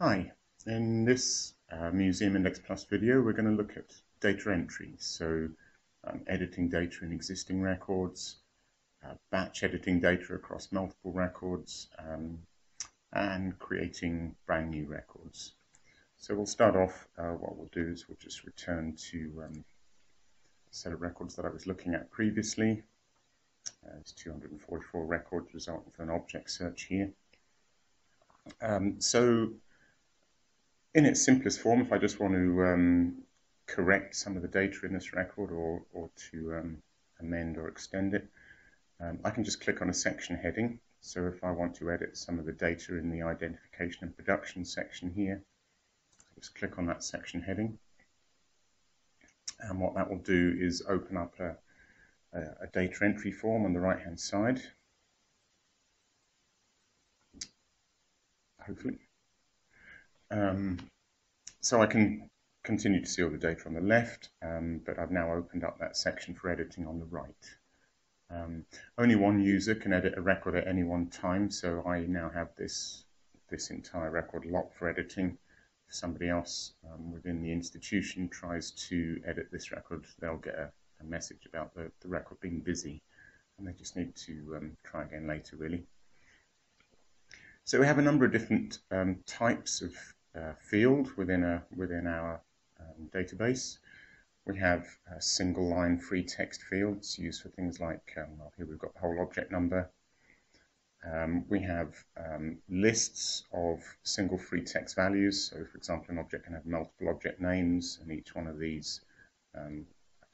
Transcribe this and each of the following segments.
Hi, in this MuseumIndex Plus video we're going to look at data entry, so editing data in existing records, batch editing data across multiple records, and creating brand new records. So we'll start off, what we'll do is we'll just return to a set of records that I was looking at previously. It's 244 records resulting from an object search here. So in its simplest form, if I just want to correct some of the data in this record or to amend or extend it, I can just click on a section heading. So if I want to edit some of the data in the identification and production section here, just click on that section heading. And what that will do is open up a data entry form on the right hand side, hopefully. So I can continue to see all the data on the left, but I've now opened up that section for editing on the right. Only one user can edit a record at any one time, so I now have this entire record locked for editing. If somebody else within the institution tries to edit this record, they'll get a message about the record being busy, and they just need to try again later, really. So we have a number of different types of field within our database. We have single line free text fields used for things like, well, here we've got the whole object number. We have lists of single free text values. So for example, an object can have multiple object names, and each one of these, I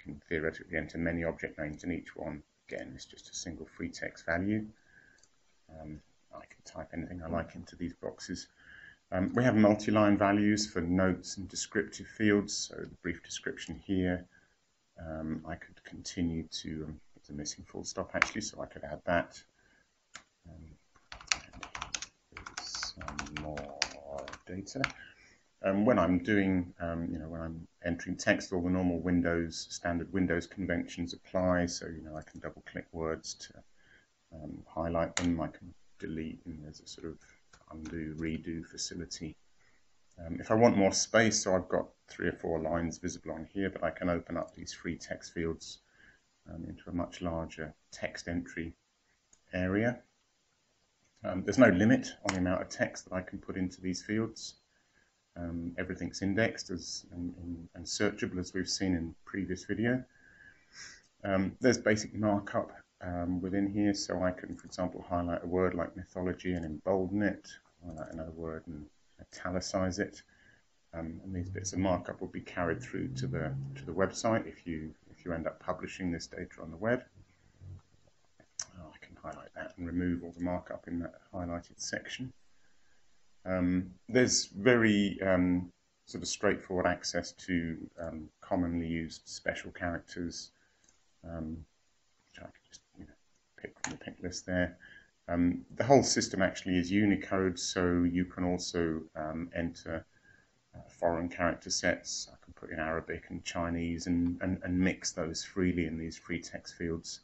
can theoretically enter many object names, and each one, again, is just a single free text value. I can type anything I like into these boxes. We have multi-line values for notes and descriptive fields, so the brief description here. I could continue to, it's a missing full stop actually, so I could add that. And here's some more data. When I'm doing, when I'm entering text, all the normal Windows, standard Windows conventions apply, so, I can double click words to highlight them. I can delete, and there's a sort of undo, redo facility. If I want more space, so I've got 3 or 4 lines visible on here, but I can open up these free text fields into a much larger text entry area. There's no limit on the amount of text that I can put into these fields. Everything's indexed and searchable, as we've seen in previous video. There's basic markup within here, so I can, for example, highlight a word like mythology and embolden it, highlight another word and italicize it, and these bits of markup will be carried through to the website if you end up publishing this data on the web. I can highlight that and remove all the markup in that highlighted section. There's very sort of straightforward access to commonly used special characters, which I can just pick from the pick list there. The whole system actually is Unicode, so you can also enter foreign character sets. I can put in Arabic and Chinese and mix those freely in these free text fields.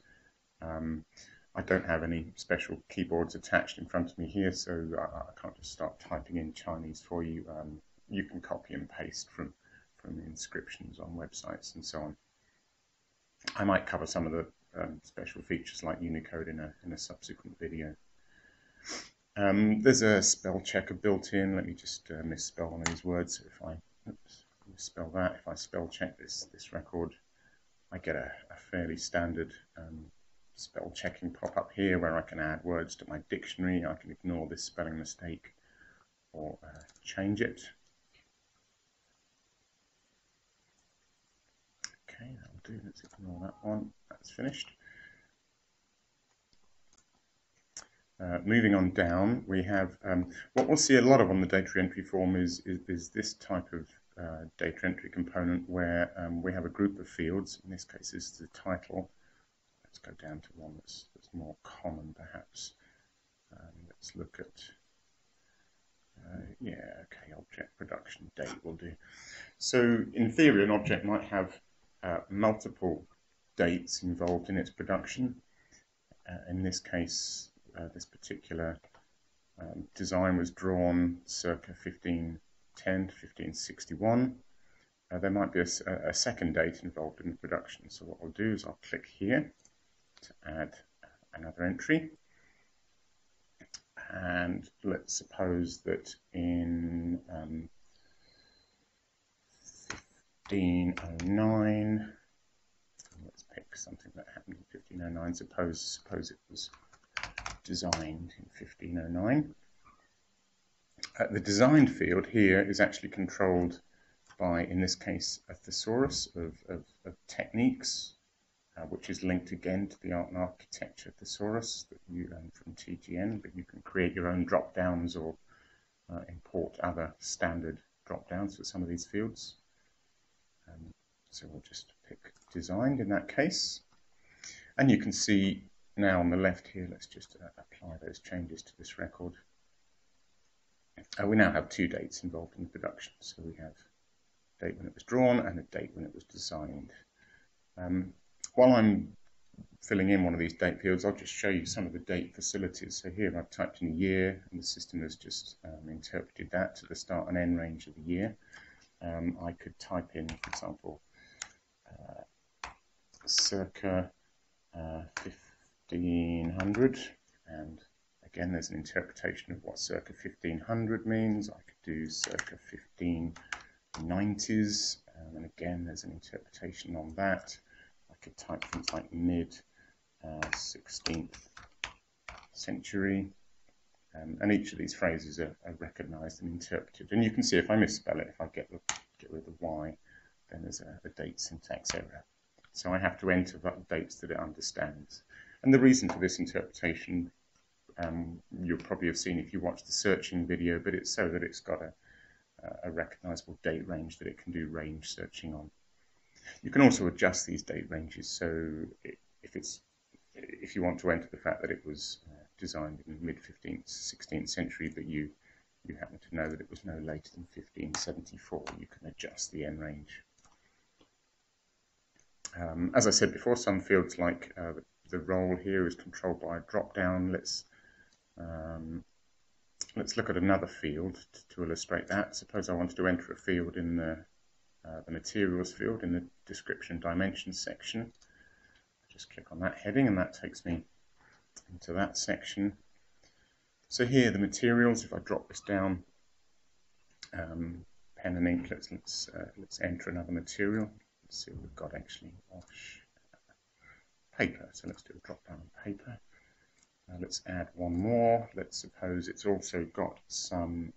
I don't have any special keyboards attached in front of me here, so I can't just start typing in Chinese for you. You can copy and paste from inscriptions on websites and so on. I might cover some of the special features like Unicode in a subsequent video. There's a spell checker built in. Let me just misspell one of these words. If I misspell that, if I spell check this record, I get a fairly standard spell checking pop-up here where I can add words to my dictionary. I can ignore this spelling mistake or change it. Okay, that'll do. Let's ignore that one. That's finished. Moving on down, we have what we'll see a lot of on the data entry form is this type of data entry component where we have a group of fields. In this case, this is the title. Let's go down to one that's more common, perhaps. Let's look at, object production date will do. So in theory, an object might have multiple dates involved in its production. In this case, this particular design was drawn circa 1510 to 1561. There might be a second date involved in the production. So what I'll do is I'll click here to add another entry. And let's suppose that in 1509, let's pick something that happened in 1509. Suppose it was designed in 1509. The designed field here is actually controlled by, in this case, a thesaurus of techniques, which is linked again to the art and architecture thesaurus that you learned from TGN, but you can create your own drop-downs or import other standard drop-downs for some of these fields. So we'll just pick designed in that case. And you can see now on the left here, let's just apply those changes to this record. We now have two dates involved in the production. So we have a date when it was drawn and a date when it was designed. While I'm filling in one of these date fields, I'll just show you some of the date facilities. So here I've typed in a year, and the system has just interpreted that to the start and end range of the year. I could type in, for example, circa 1500, and again there's an interpretation of what circa 1500 means. I could do circa 1590s, and again there's an interpretation on that. I could type things like mid 16th century, and each of these phrases are recognised and interpreted. And you can see if I misspell it, if I get rid of the Y, then there's a date syntax error. So I have to enter dates that it understands. And the reason for this interpretation, you'll probably have seen if you watch the searching video, but it's so that it's got a recognisable date range that it can do range searching on. You can also adjust these date ranges, so if you want to enter the fact that it was designed in the mid-15th, 16th century, but you happen to know that it was no later than 1574, you can adjust the end range. As I said before, some fields like the role here is controlled by a drop-down. Let's look at another field to illustrate that. Suppose I wanted to enter a field in the materials field in the description dimensions section. Just click on that heading and that takes me into that section. So here the materials, if I drop this down, pen and ink, let's enter another material. Let's see what we've got actually. Wash paper. So let's do a drop down on paper. Let's add one more. Let's suppose it's also got some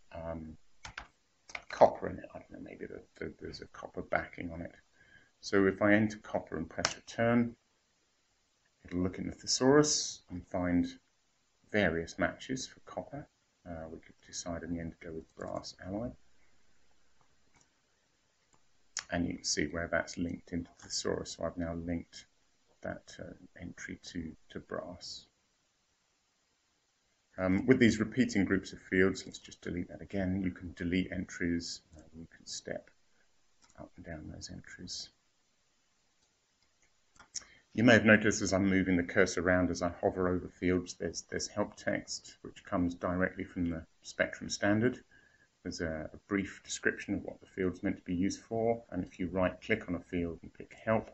copper in it. I don't know, maybe there's a copper backing on it. So if I enter copper and press return, it'll look in the thesaurus and find various matches for copper. We could decide in the end to go with brass alloy. And you can see where that's linked into the thesaurus. So I've now linked that entry to brass. With these repeating groups of fields, let's just delete that again. You can delete entries. You can step up and down those entries. You may have noticed as I'm moving the cursor around as I hover over fields, there's help text, which comes directly from the Spectrum standard. There's a brief description of what the field's meant to be used for, and if you right-click on a field and pick Help,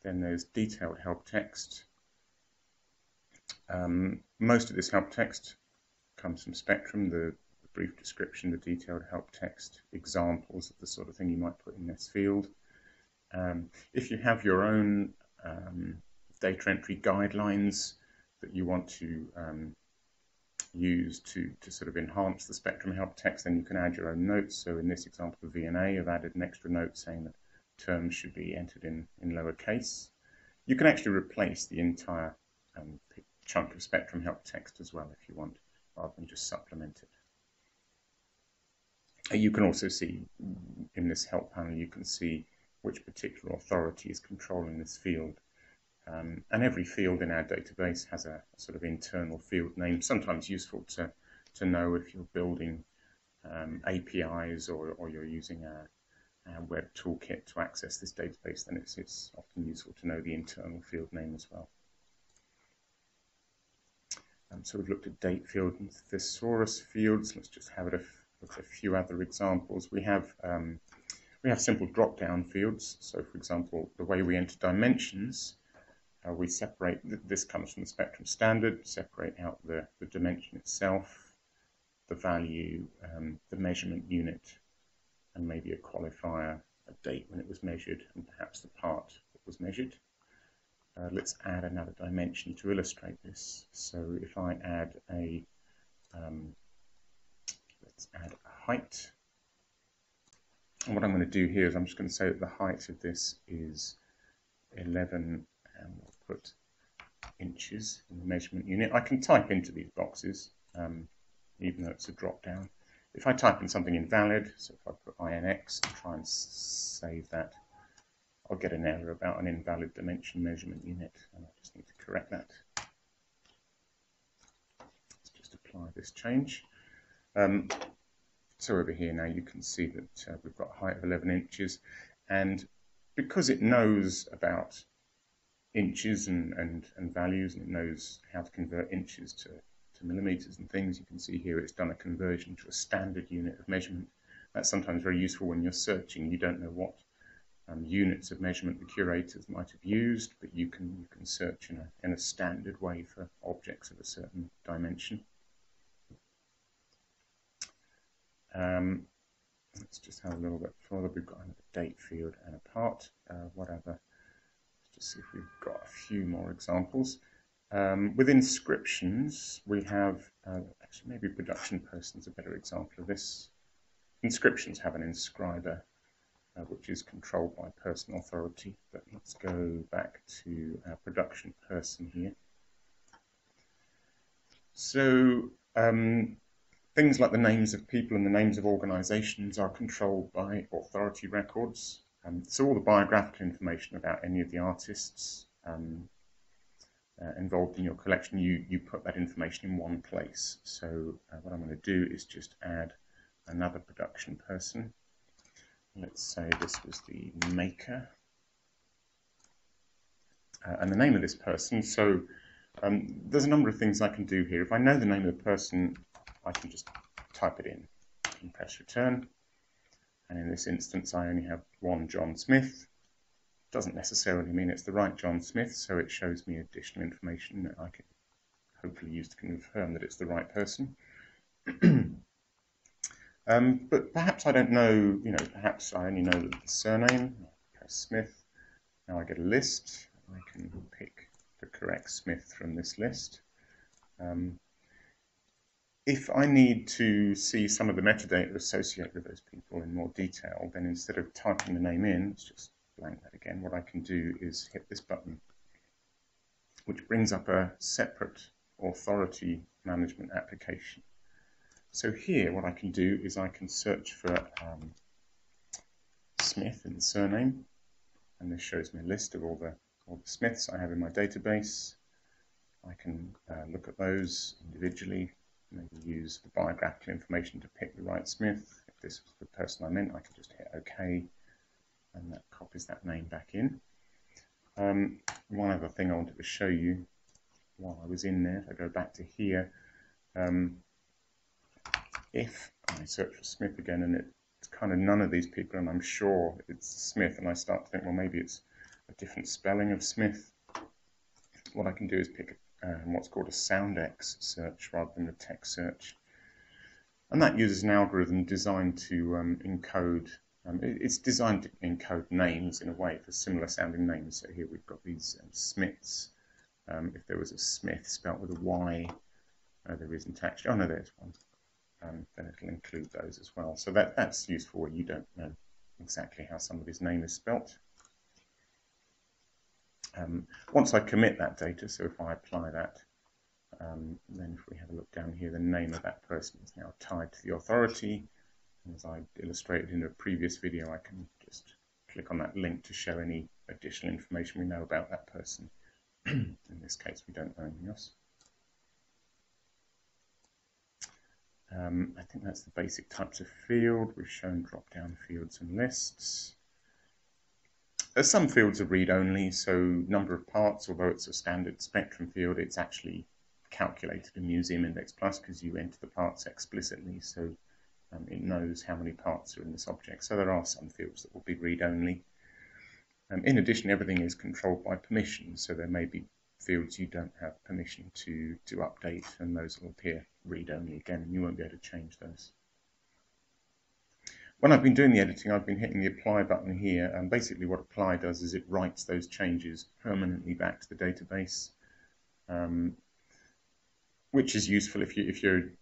then there's detailed help text. Most of this help text comes from Spectrum, the brief description, the detailed help text, examples of the sort of thing you might put in this field. If you have your own data entry guidelines that you want to use to sort of enhance the Spectrum help text, then you can add your own notes. So in this example of V&A, I've added an extra note saying that terms should be entered in lowercase. You can actually replace the entire chunk of Spectrum help text as well if you want, rather than just supplement it. You can also see in this help panel, you can see which particular authority is controlling this field. And every field in our database has a sort of internal field name, sometimes useful to know if you're building APIs or you're using a web toolkit to access this database, then it's often useful to know the internal field name as well. So we've looked at date field and thesaurus fields. Let's just have look at a few other examples. We have simple drop-down fields. So, for example, the way we enter dimensions, we separate. This comes from the spectrum standard. Separate out the dimension itself, the value, the measurement unit, and maybe a qualifier, a date when it was measured, and perhaps the part that was measured. Let's add another dimension to illustrate this. So if I add let's add a height. And what I'm going to do here is I'm just going to say that the height of this is 11, and we'll put inches in the measurement unit. I can type into these boxes, even though it's a drop down. If I type in something invalid, so if I put INX and try and save that, I'll get an error about an invalid dimension measurement unit, and I just need to correct that. Let's just apply this change. So over here now you can see that we've got a height of 11 inches, and because it knows about inches and values, and it knows how to convert inches to millimeters and things, you can see here it's done a conversion to a standard unit of measurement. That's sometimes very useful when you're searching. You don't know what units of measurement the curators might have used, but you can search in a standard way for objects of a certain dimension. Let's just have a little bit further. We've got another date field and a part. What other? Let's just see if we've got a few more examples. With inscriptions, we have, actually maybe production person's a better example of this. Inscriptions have an inscriber, which is controlled by personal authority. But let's go back to our production person here. So things like the names of people and the names of organizations are controlled by authority records. So all the biographical information about any of the artists involved in your collection, you put that information in one place. So what I'm going to do is just add another production person. Let's say this was the maker. And the name of this person. So there's a number of things I can do here. If I know the name of the person, I can just type it in and press return. And in this instance, I only have one John Smith. Doesn't necessarily mean it's the right John Smith, so it shows me additional information that I can hopefully use to confirm that it's the right person. But perhaps I don't know, perhaps I only know the surname. Press Smith. Now I get a list. I can pick the correct Smith from this list. If I need to see some of the metadata associated with those people in more detail, then instead of typing the name in, let's just blank that again, what I can do is hit this button, which brings up a separate authority management application. So here what I can do is I can search for Smith in the surname, and this shows me a list of all the Smiths I have in my database. I can look at those individually, maybe use the biographical information to pick the right Smith. If this was the person I meant, I can just hit OK, and that copies that name back in. One other thing I wanted to show you while I was in there, if I go back to here, if I search for Smith again and it's kind of none of these people and I'm sure it's Smith, and I start to think, well, maybe it's a different spelling of Smith, what I can do is pick what's called a SoundX search rather than a text search. And that uses an algorithm designed to encode, it's designed to encode names in a way for similar sounding names. So here we've got these Smiths. If there was a Smith spelt with a Y, there isn't actually, oh no, there's one. Then it'll include those as well. So that's useful when you don't know exactly how somebody's name is spelt. Once I commit that data, so if I apply that, then if we have a look down here, the name of that person is now tied to the authority. And as I illustrated in a previous video, I can just click on that link to show any additional information we know about that person. In this case, we don't know anything else. I think that's the basic types of field. We've shown drop-down fields and lists. Some fields are read-only, so number of parts, although it's a standard spectrum field, it's actually calculated in MuseumIndex Plus because you enter the parts explicitly, so it knows how many parts are in this object. So there are some fields that will be read-only. In addition, everything is controlled by permission, so there may be fields you don't have permission to update, and those will appear read-only again, and you won't be able to change those. When I've been doing the editing, I've been hitting the apply button here, and basically what apply does is it writes those changes permanently back to the database, which is useful if you're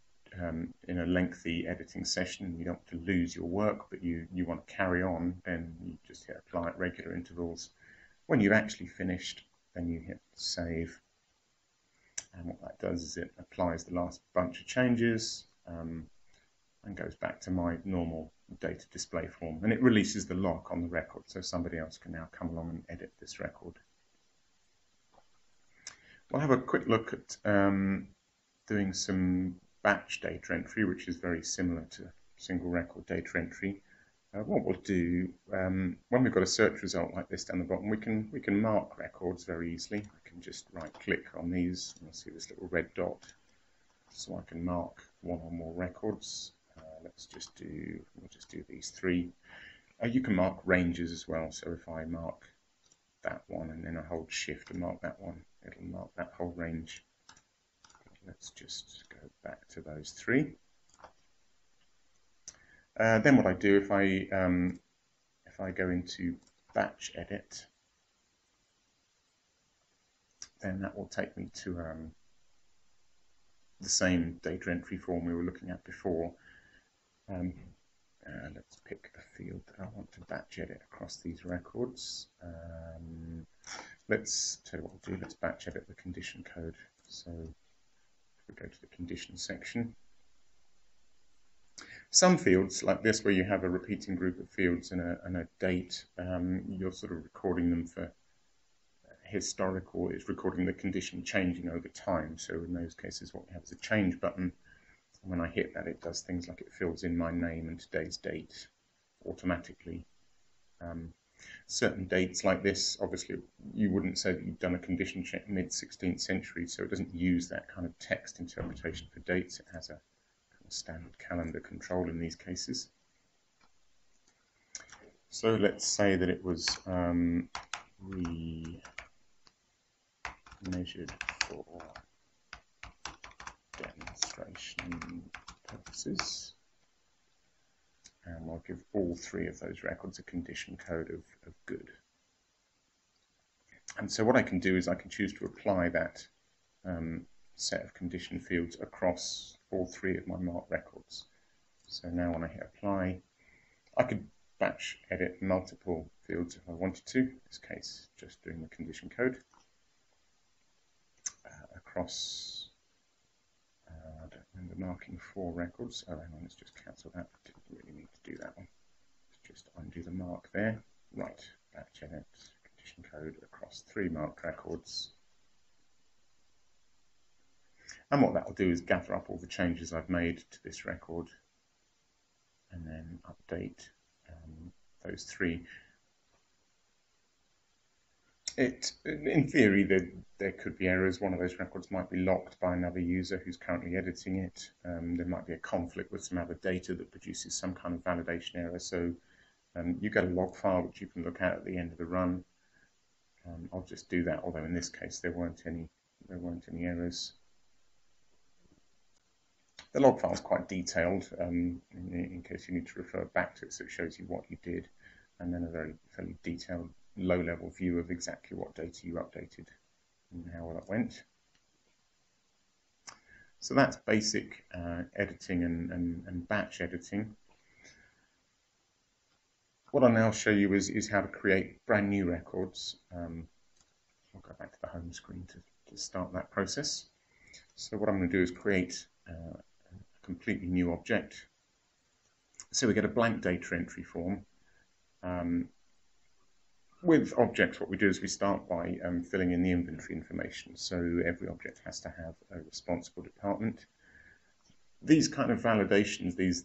in a lengthy editing session and you don't want to lose your work, but you want to carry on, then you just hit apply at regular intervals. When you've actually finished, then you hit save, and what that does is it applies the last bunch of changes and goes back to my normal data display form, and it releases the lock on the record, so somebody else can now come along and edit this record. We'll have a quick look at doing some batch data entry, which is very similar to single record data entry. What we'll do, when we've got a search result like this down the bottom, we can mark records very easily. I can just right-click on these, and you'll see this little red dot, so I can mark one or more records. We'll just do these three. You can mark ranges as well, so if I mark that one and then I hold shift and mark that one, it'll mark that whole range. Let's just go back to those three. Then what I do, if I go into batch edit, then that will take me to the same data entry form we were looking at before. Let's pick a field that I want to batch edit across these records. Let's tell you what we'll do. Let's batch edit the condition code. So if we go to the condition section, some fields like this, where you have a repeating group of fields and a date, you're sort of recording them for historical. It's recording the condition changing over time. So in those cases, what we have is a change button. When I hit that, it does things like it fills in my name and today's date automatically. Certain dates like this, obviously, you wouldn't say that you've done a condition check mid-16th century, so it doesn't use that kind of text interpretation for dates. It has a kind of standard calendar control in these cases. So let's say that it was re-measured for demonstration purposes, and I'll give all three of those records a condition code of good. And so what I can do is I can choose to apply that set of condition fields across all three of my marked records. So now when I hit apply, I could batch edit multiple fields if I wanted to, in this case just doing the condition code across, I don't remember marking 4 records. Oh, hang on, let's just cancel that. Didn't really need to do that one. Let's just undo the mark there. Right, batch edit, condition code across 3 marked records. And what that will do is gather up all the changes I've made to this record and then update those 3. In theory, there could be errors. One of those records might be locked by another user who's currently editing it. There might be a conflict with some other data that produces some kind of validation error. So you get a log file which you can look at the end of the run. I'll just do that, although in this case there weren't any errors. The log file is quite detailed in case you need to refer back to it, so it shows you what you did, and then a fairly detailed low-level view of exactly what data you updated and how that went. So that's basic editing and batch editing. What I'll now show you is how to create brand new records. I'll go back to the home screen to start that process. So what I'm going to do is create a completely new object. So we get a blank data entry form. With objects, what we do is we start by filling in the inventory information. So every object has to have a responsible department. These kind of validations, these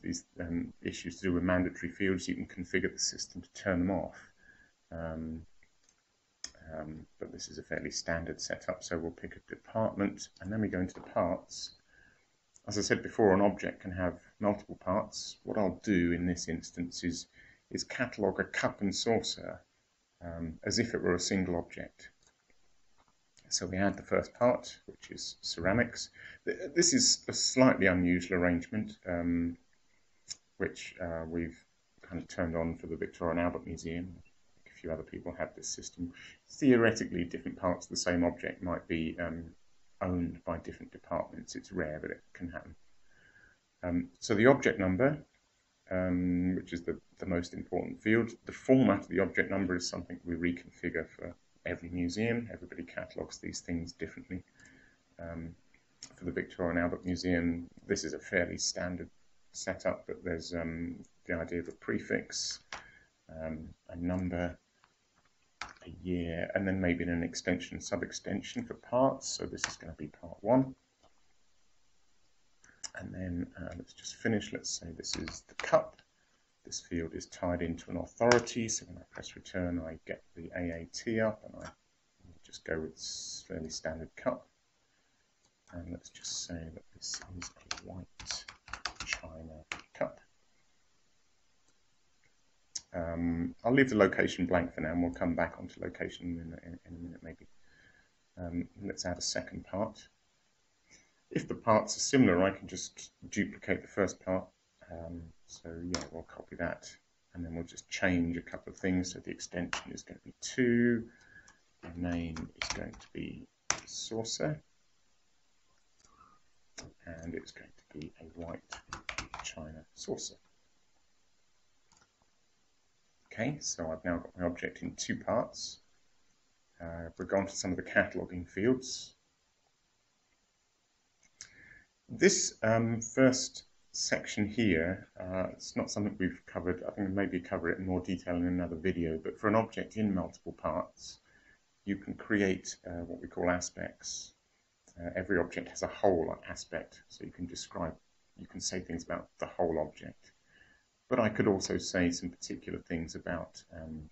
issues to do with mandatory fields, you can configure the system to turn them off. but this is a fairly standard setup, so we'll pick a department, and then we go into the parts. As I said before, an object can have multiple parts. What I'll do in this instance is catalogue a cup and saucer as if it were a single object. So we add the first part, which is ceramics. This is a slightly unusual arrangement, which we've kind of turned on for the Victoria and Albert Museum. A few other people have this system. Theoretically, different parts of the same object might be owned by different departments. It's rare, but it can happen. So the object number, which is the most important field. The format of the object number is something we reconfigure for every museum. Everybody catalogues these things differently. For the Victoria and Albert Museum, this is a fairly standard setup, but there's the idea of a prefix, a number, a year, and then maybe an extension, sub-extension for parts. So this is going to be part 1. And then let's just finish. Let's say this is the cup. This field is tied into an authority, so when I press return, I get the AAT up, and I just go with fairly standard cup. And let's just say that this is a white china cup. I'll leave the location blank for now, and we'll come back onto location in a minute maybe. Let's add a second part. If the parts are similar, I can just duplicate the first part. So yeah, we'll copy that, and then we'll just change a couple of things. So the extension is going to be 2, the name is going to be saucer, and it's going to be a white china saucer. Okay, so I've now got my object in 2 parts. We're going to some of the cataloguing fields. This first section here, it's not something we've covered. I think we'll maybe cover it in more detail in another video, but for an object in multiple parts, you can create what we call aspects. Every object has a whole aspect, so you can say things about the whole object. But I could also say some particular things about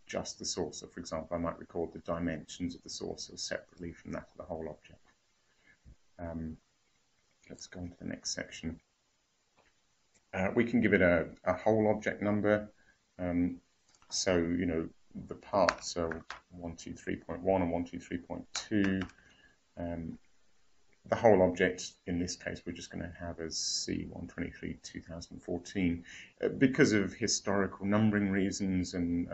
just the saucer. For example, I might record the dimensions of the saucer separately from that of the whole object. Let's go on to the next section. We can give it a whole object number. So, you know, the parts are 123.1 and 123.2. The whole object, in this case, we're just going to have as C123 2014. Because of historical numbering reasons and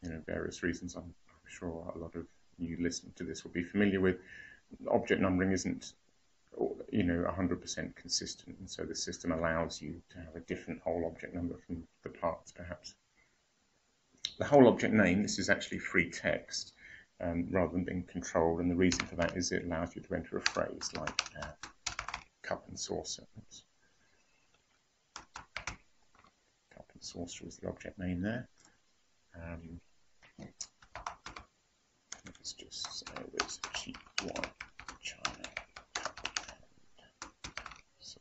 you know, various reasons I'm sure a lot of you listening to this will be familiar with, object numbering isn't 100% consistent, and so the system allows you to have a different whole object number from the parts, perhaps. The whole object name, this is actually free text rather than being controlled, and the reason for that is it allows you to enter a phrase like cup and saucer. Oops. Cup and saucer is the object name there. Let's just say there's a cheap white china cup and saucer.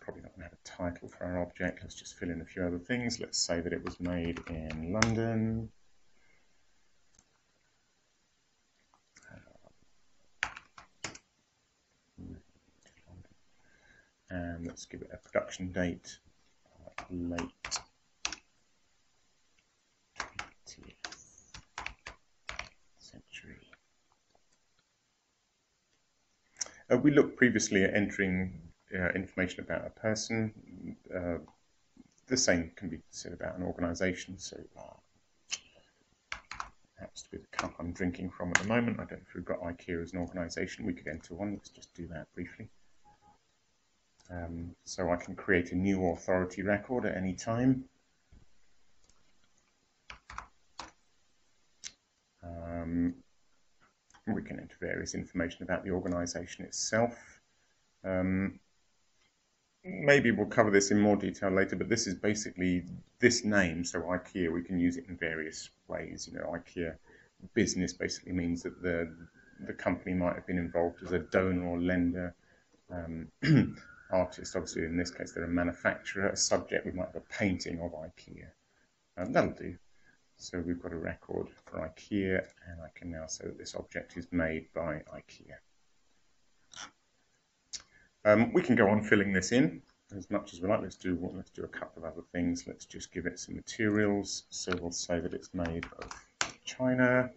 Probably not going to have a title for our object. Let's just fill in a few other things. Let's say that it was made in London. And let's give it a production date, late 20th century. We looked previously at entering information about a person. The same can be said about an organisation. So happens to be the cup I'm drinking from at the moment. I don't know if we've got IKEA as an organisation. We could enter one. Let's just do that briefly. So I can create a new authority record at any time. We can enter various information about the organisation itself. Maybe we'll cover this in more detail later, but this is basically this name. So IKEA, we can use it in various ways. You know, IKEA business basically means that the company might have been involved as a donor or lender. Artist, obviously in this case they're a manufacturer. A subject, we might have a painting of IKEA. That'll do. So we've got a record for IKEA, and I can now say that this object is made by IKEA. We can go on filling this in as much as we like. Let's do a couple of other things. Let's just give it some materials. So we'll say that it's made of China.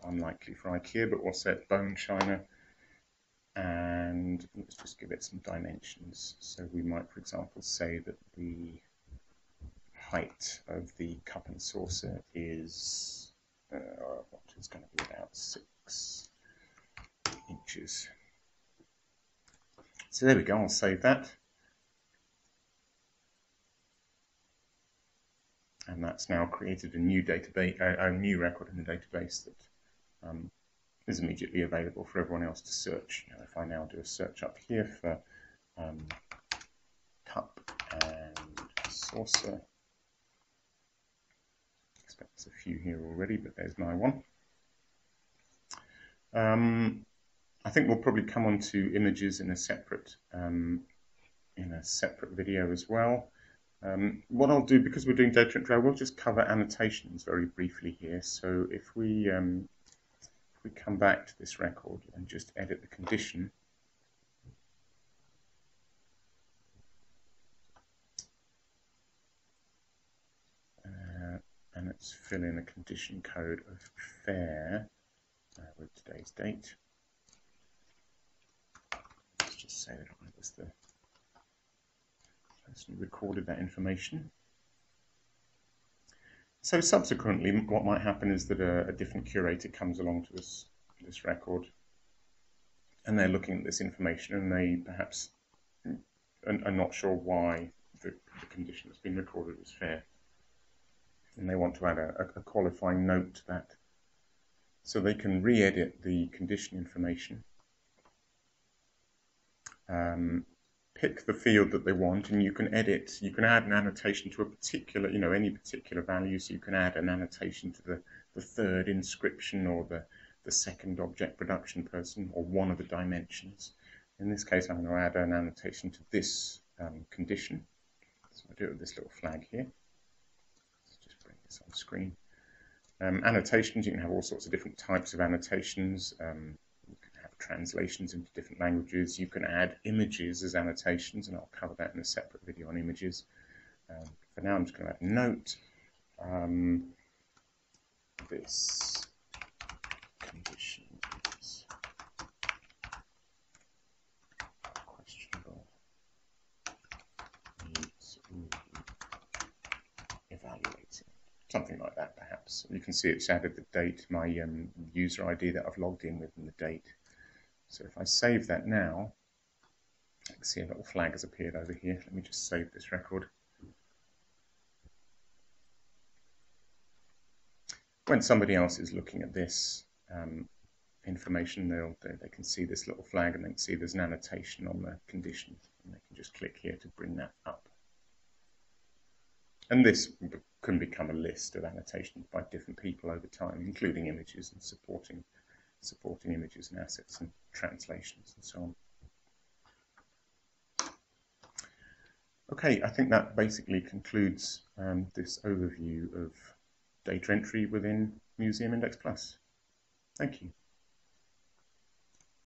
Unlikely for IKEA, but we'll say it's bone china. And let's just give it some dimensions. So we might, for example, say that the height of the cup and saucer is what is going to be about 6 inches. So there we go. I'll save that. And that's now created a new database, a new record in the database that is immediately available for everyone else to search. Now, if I now do a search up here for cup and saucer, I expect there's a few here already, but there's my one. I think we'll probably come on to images in a separate video as well. What I'll do, because we're doing data entry, I will just cover annotations very briefly here. So if we come back to this record and just edit the condition, and let's fill in a condition code of fair with today's date. Let's just say that I was the person who recorded that information. So subsequently, what might happen is that a different curator comes along to this record, and they're looking at this information, and they perhaps are not sure why the condition that's been recorded is fair, and they want to add a qualifying note to that. So they can re-edit the condition information, pick the field that they want, and you can add an annotation to a particular, any particular value. So you can add an annotation to the third inscription, or the second object production person, or one of the dimensions. In this case, I'm going to add an annotation to this condition. So I'll do it with this little flag here. Let's just bring this on screen. Annotations, you can have all sorts of different types of annotations. You can have translations into different languages. You can add images as annotations, and I'll cover that in a separate video on images. For now, I'm just going to add a note. This condition is questionable. Needs evaluating. Something like that, perhaps. You can see it's added the date, my user ID that I've logged in with, and the date. So if I save that now, I can see a little flag has appeared over here. Let me just save this record. When somebody else is looking at this information, they can see this little flag, and they can see there's an annotation on the condition, and they can just click here to bring that up. And this can become a list of annotations by different people over time, including images and supporting images and assets and translations and so on. Okay, I think that basically concludes this overview of data entry within MuseumIndex Plus. Thank you.